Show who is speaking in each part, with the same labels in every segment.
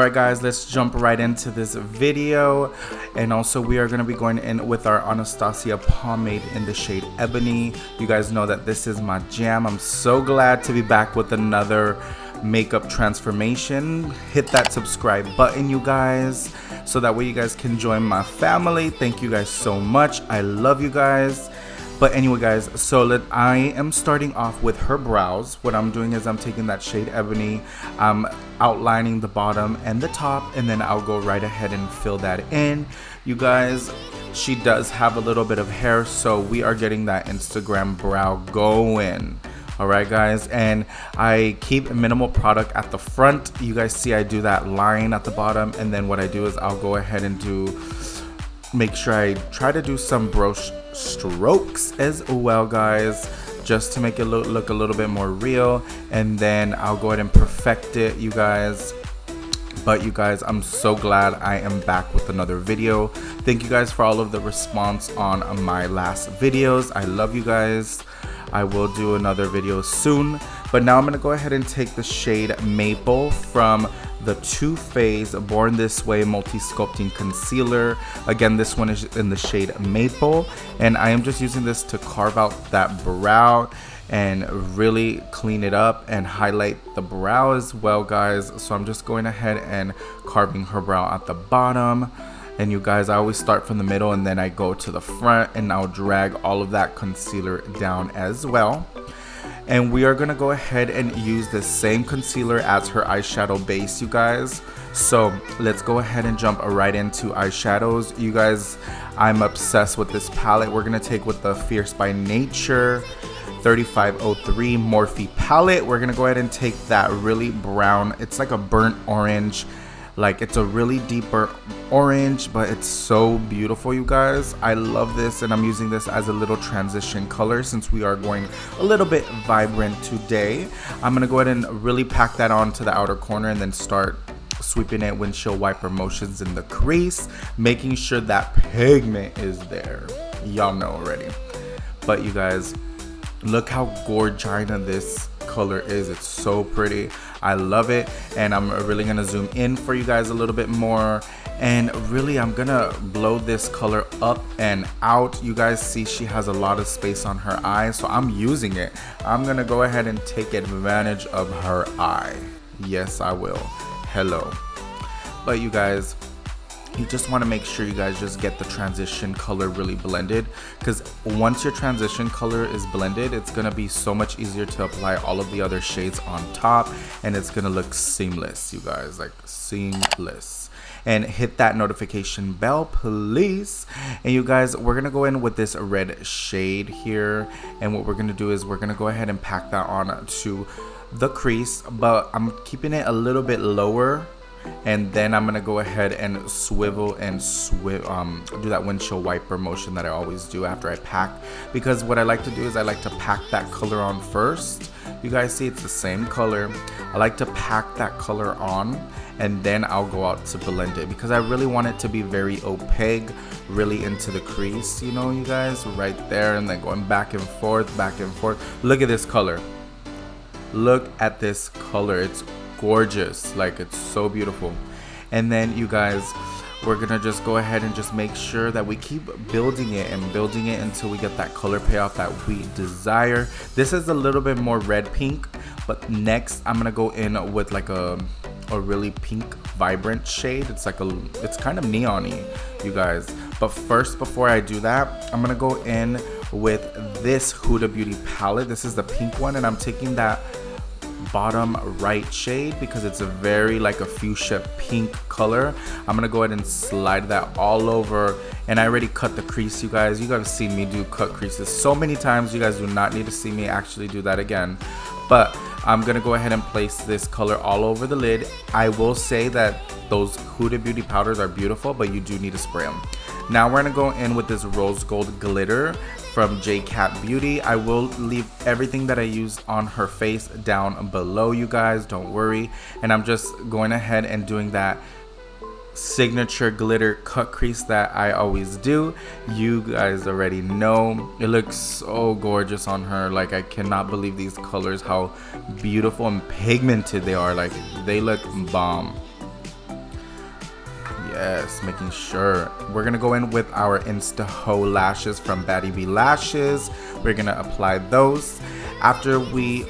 Speaker 1: Alright guys, let's jump right into this video. And also we are going to be going in with our Anastasia pomade in the shade Ebony. You guys know that this is my jam. I'm so glad to be back with another makeup transformation. Hit that subscribe button, you guys, so that way you guys can join my family. Thank you guys so much. I love you guys. But anyway guys, so I am starting off with her brows. What I'm doing is I'm taking that shade Ebony, I'm outlining the bottom and the top, and then I'll go right ahead and fill that in. You guys, she does have a little bit of hair, so we are getting that Instagram brow going. Alright guys, and I keep minimal product at the front. You guys see I do that line at the bottom, and then what I do is I'll go ahead and make sure I try to do some brush strokes as well, guys, just to make it look a little bit more real, and then I'll go ahead and perfect it, you guys. But you guys, I'm so glad I am back with another video. Thank you guys for all of the response on my last videos. I love you guys. I will do another video soon, but now I'm gonna go ahead and take the shade Maple from the Too Faced Born This Way Multi-Sculpting Concealer. Again, this one is in the shade Maple, and I am just using this to carve out that brow and really clean it up and highlight the brow as well, guys. So I'm just going ahead and carving her brow at the bottom. And you guys, I always start from the middle and then I go to the front, and I'll drag all of that concealer down as well. And we are gonna go ahead and use the same concealer as her eyeshadow base, you guys. So let's go ahead and jump right into eyeshadows. You guys, I'm obsessed with this palette. We're gonna take with the Fierce by Nature 3503 Morphe palette. We're gonna go ahead and take that really brown, it's like a burnt orange, like it's a really deeper orange, but it's so beautiful, you guys. I love this, and I'm using this as a little transition color since we are going a little bit vibrant today. I'm gonna go ahead and really pack that on to the outer corner and then start sweeping it windshield wiper motions in the crease, making sure that pigment is there. Y'all know already. But you guys, look how gorgina this color is. It's so pretty. I love it, and I'm really gonna zoom in for you guys a little bit more, and really I'm gonna blow this color up and out. You guys see she has a lot of space on her eye, so I'm using it. I'm gonna go ahead and take advantage of her eye. Yes, I will. Hello. But you guys, you just want to make sure you guys just get the transition color really blended, because once your transition color is blended, it's going to be so much easier to apply all of the other shades on top, and it's going to look seamless, you guys, like seamless. And hit that notification bell, please. And you guys, we're going to go in with this red shade here, and what we're going to do is we're going to go ahead and pack that on to the crease, but I'm keeping it a little bit lower. And then I'm gonna go ahead and swivel and do that windshield wiper motion that I always do after I pack, because what I like to do is I like to pack that color on first. You guys see it's the same color. I like to pack that color on, and then I'll go out to blend it, because I really want it to be very opaque, really into the crease, you know, you guys, right there, and then going back and forth, back and forth. Look at this color. Look at this color. It's gorgeous, like it's so beautiful. And then you guys, we're gonna just go ahead and just make sure that we keep building it and building it until we get that color payoff that we desire. This is a little bit more red pink, but next I'm gonna go in with like a really pink vibrant shade. It's kind of neon-y, you guys. But first, before I do that, I'm gonna go in with this Huda Beauty palette. This is the pink one, and I'm taking that bottom right shade because it's a very like a fuchsia pink color. I'm gonna go ahead and slide that all over, and I already cut the crease, you guys. You guys have seen me do cut creases so many times. You guys do not need to see me actually do that again. But I'm gonna go ahead and place this color all over the lid. I will say that those Huda Beauty powders are beautiful, but you do need to spray them. Now we're gonna go in with this rose gold glitter from J Cat Beauty. I will leave everything that I used on her face down below, you guys, don't worry. And I'm just going ahead and doing that signature glitter cut crease that I always do. You guys already know it looks so gorgeous on her. Like, I cannot believe these colors, how beautiful and pigmented they are. Like, they look bomb. yes, making sure. We're gonna go in with our Instahoe lashes from Baddie B lashes. We're gonna apply those. After we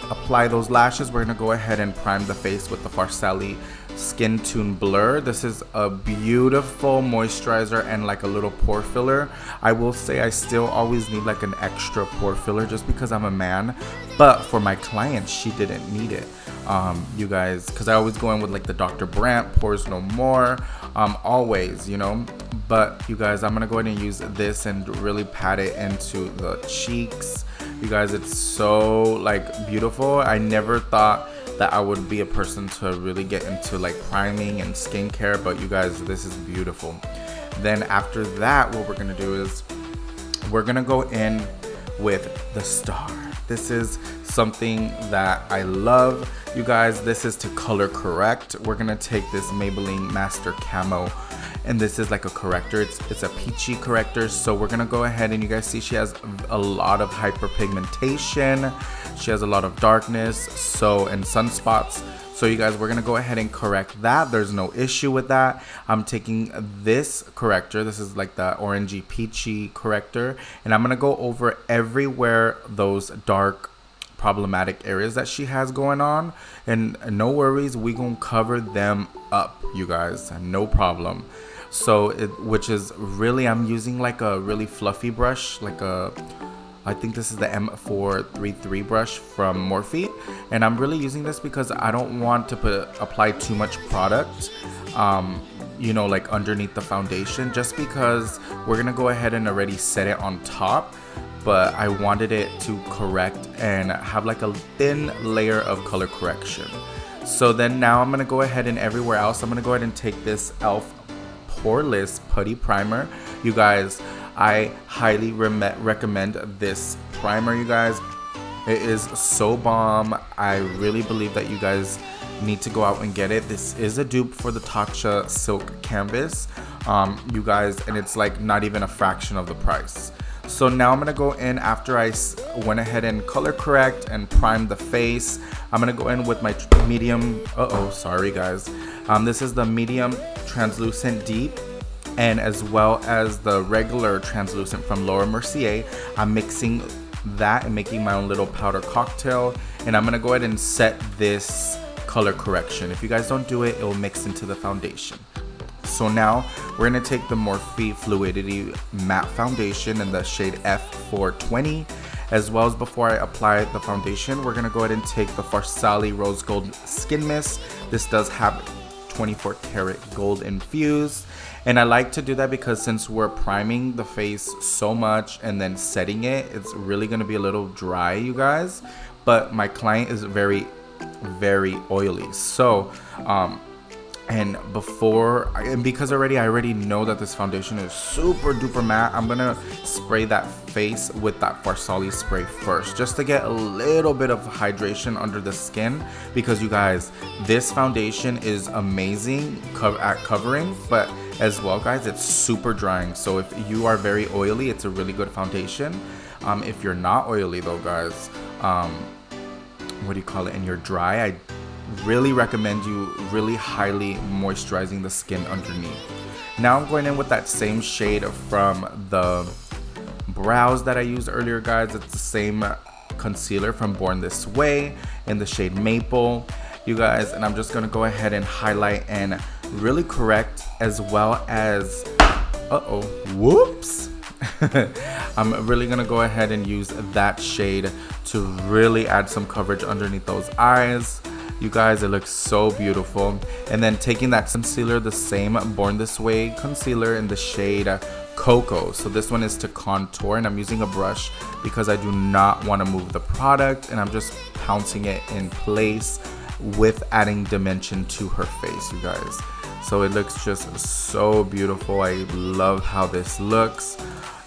Speaker 1: apply those lashes, we're gonna go ahead and prime the face with the Farsali Skin Tune Blur. This is a beautiful moisturizer and like a little pore filler. I will say I still always need like an extra pore filler just because I'm a man, but for my client she didn't need it, you guys, because I always go in with like the Dr. Brandt Pores No More, always, you know. But you guys, I'm gonna go ahead and use this and really pat it into the cheeks. You guys, it's so like beautiful. I never thought that I would be a person to really get into like priming and skincare, but you guys, this is beautiful. Then after that, what we're gonna do is we're gonna go in with the star. This is something that I love, you guys. This is to color correct. We're gonna take this Maybelline Master Camo, and this is like a corrector. It's a peachy corrector. So we're gonna go ahead and you guys see she has a lot of hyperpigmentation. She has a lot of darkness, so, and sunspots. So you guys, we're gonna go ahead and correct that. There's no issue with that. I'm taking this corrector. This is like the orangey peachy corrector, and I'm gonna go over everywhere those dark problematic areas that she has going on, and no worries, we gonna cover them up, you guys, no problem. So which is really, I'm using like a really fluffy brush, like I think this is the M433 brush from Morphe, and I'm really using this because I don't want to apply too much product, you know, like underneath the foundation, just because we're gonna go ahead and already set it on top, but I wanted it to correct and have like a thin layer of color correction. So then now I'm gonna go ahead and everywhere else, I'm gonna go ahead and take this e.l.f. Poreless Putty Primer. You guys, I highly recommend this primer, you guys. It is so bomb. I really believe that you guys need to go out and get it. This is a dupe for the Tatcha Silk Canvas, you guys, and it's like not even a fraction of the price. So now I'm gonna go in, after I went ahead and color correct and prime the face, I'm gonna go in with my medium, sorry guys. This is the medium translucent deep, and as well as the regular translucent from Laura Mercier. I'm mixing that and making my own little powder cocktail, and I'm gonna go ahead and set this color correction. If you guys don't do it, it will mix into the foundation. So now we're gonna take the Morphe Fluidity Matte Foundation in the shade F420. As well as before I apply the foundation, we're gonna go ahead and take the Farsali Rose Gold Skin Mist. This does have 24 karat gold infused, and I like to do that because since we're priming the face so much and then setting it, it's really going to be a little dry, you guys. But my client is very oily, so and because I already know that this foundation is super duper matte, I'm gonna spray that face with that Farsali spray first, just to get a little bit of hydration under the skin, because you guys, this foundation is amazing at covering, but as well guys, it's super drying. So if you are very oily, it's a really good foundation. If you're not oily though guys, what do you call it, and you're dry, I really recommend you really highly moisturizing the skin underneath. Now I'm going in with that same shade from the brows that I used earlier, guys. It's the same concealer from Born This Way in the shade Maple, you guys, and I'm just gonna go ahead and highlight and really correct, as well as whoops. I'm really gonna go ahead and use that shade to really add some coverage underneath those eyes. You guys, it looks so beautiful. And then taking that concealer, the same Born This Way concealer in the shade Cocoa. So this one is to contour, and I'm using a brush because I do not want to move the product, and I'm just pouncing it in place with adding dimension to her face, you guys. So it looks just so beautiful. I love how this looks.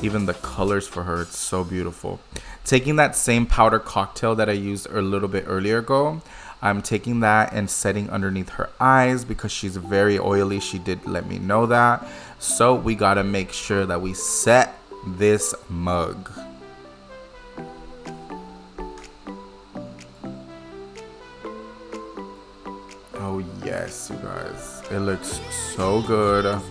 Speaker 1: Even the colors for her, it's so beautiful. Taking that same powder cocktail that I used a little bit earlier ago, I'm taking that and setting underneath her eyes because she's very oily. She did let me know that. So we gotta make sure that we set this mug. Oh yes, you guys. It looks so good.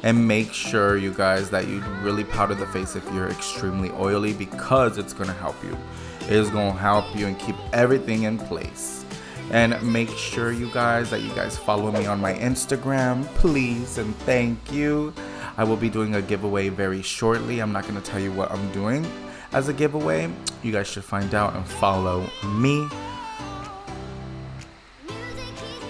Speaker 1: And make sure, you guys, that you really powder the face if you're extremely oily, because it's going to help you. It is going to help you and keep everything in place. And make sure, you guys, that you guys follow me on my Instagram, please, and thank you. I will be doing a giveaway very shortly. I'm not going to tell you what I'm doing as a giveaway. You guys should find out and follow me.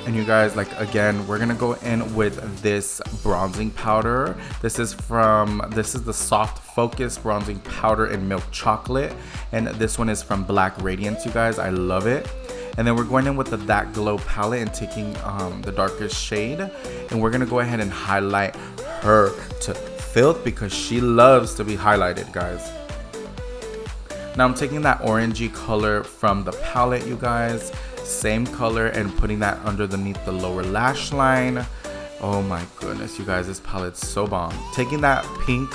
Speaker 1: And you guys, like, again, we're gonna go in with this bronzing powder. This is the Soft Focus bronzing powder in milk chocolate, and this one is from Black Radiance, you guys. I love it. And then we're going in with the That Glow palette and taking the darkest shade, and we're gonna go ahead and highlight her to filth because she loves to be highlighted, guys. Now I'm taking that orangey color from the palette, you guys, same color, and putting that underneath the lower lash line. Oh my goodness, you guys, this palette's so bomb. Taking that pink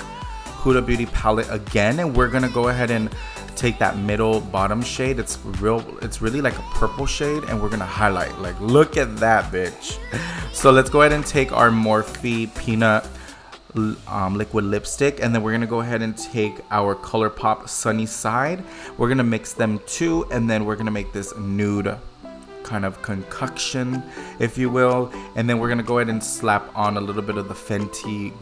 Speaker 1: Huda Beauty palette again, and we're gonna go ahead and take that middle bottom shade. It's really like a purple shade, and we're gonna highlight. Like, look at that, bitch. So let's go ahead and take our Morphe Peanut liquid lipstick, and then we're gonna go ahead and take our ColourPop Sunnyside. We're gonna mix them too, and then we're gonna make this nude kind of concoction, if you will. And then we're gonna go ahead and slap on a little bit of the Fenty,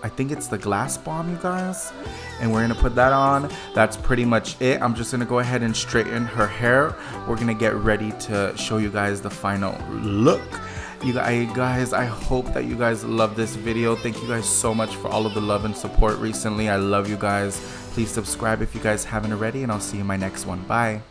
Speaker 1: I think it's the Glass Bomb, you guys, and we're gonna put that on. That's pretty much it. I'm just gonna go ahead and straighten her hair. We're gonna get ready to show you guys the final look. You guys, I hope that you guys love this video. Thank you guys so much for all of the love and support recently. I love you guys. Please subscribe if you guys haven't already, and I'll see you in my next one. Bye.